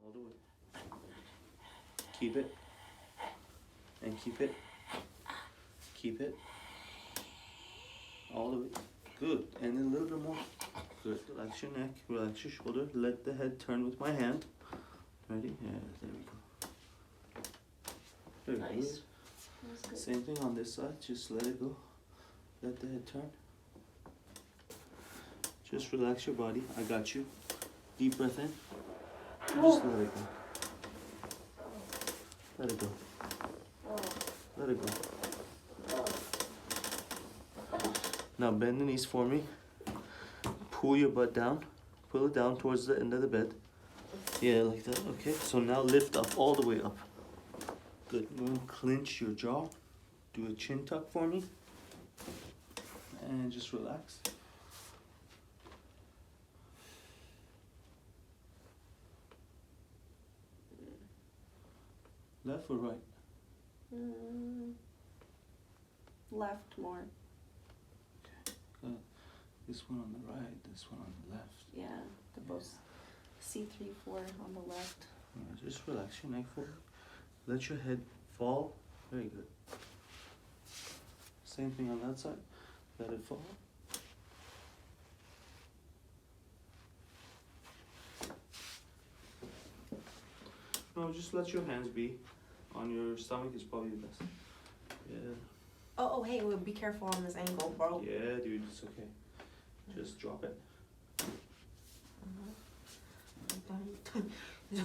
All the way. Keep it. And keep it. Keep it. All the way. Good. And a little bit more. Good. Relax your neck. Relax your shoulder. Let the head turn with my hand. Ready? Yeah, there we go. Very Nice. good. Same thing on this side. Just let it go. Let the head turn. Just relax your body. I got you. Deep breath in. Just let it go. Let it go. Let it go. Now bend the knees for me. Pull your butt down. Pull it down towards the end of the bed. Yeah, like that. Okay. So now lift up all the way up. Good. Now clench your jaw. Do a chin tuck for me. And just relax. Left or right? Left more. Okay. Good. This one on the right, this one on the left. Yeah, the both C3, 4 on the left. Just relax your neck forward. Let your head fall. Very good. Same thing on that side. Let it fall. No, just let your hands be. On your stomach is probably the best. Yeah. Oh, hey, well, be careful on this angle, bro. Yeah, dude, it's okay. Just drop it.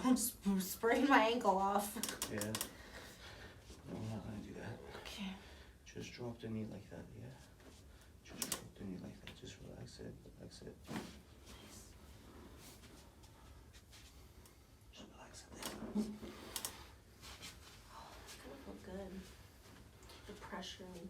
Don't sprain my ankle off. Yeah. No, we're not gonna do that. Okay. Just drop the knee like that, yeah? Just drop the knee like that. Just relax it, relax it. Just relax it there. Oh, it's gonna feel good. The pressure in here.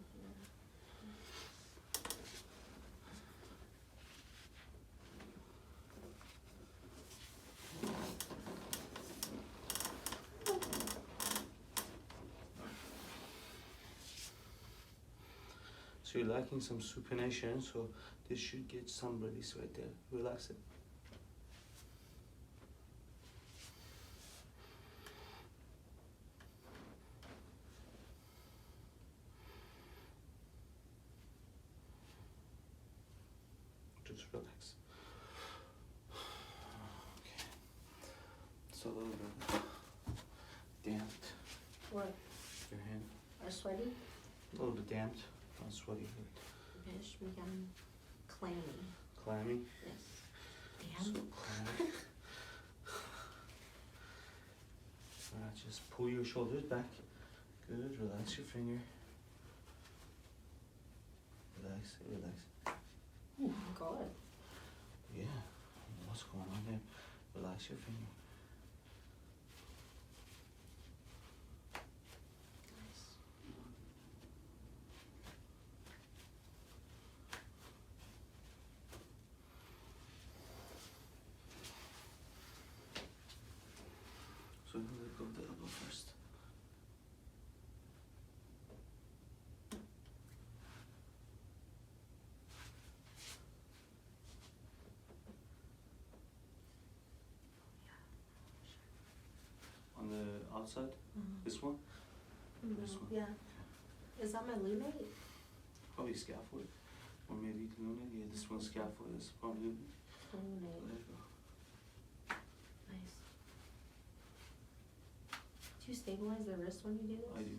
So you're lacking some supination, so this should get some release right there. Relax it. Just relax. Okay. It's a little bit damped. What? Your hand. Are sweaty? A little bit damped. Not sweaty, but Bish, we got clammy. clammy. Yes. So Damn. clammy. Alright, just pull your shoulders back. Good. Relax your finger. Relax it, relax it. Oh God. Yeah. What's going on there? Relax your finger. Nice. So let go of the elbow first. On the outside? This one? This one? Yeah. Is that my lunate? Probably scaphoid. Or maybe lunate. Yeah, this one's scaphoid. It's probably Lunate. let it go. Nice. Do you stabilize the wrist when you do this? I do.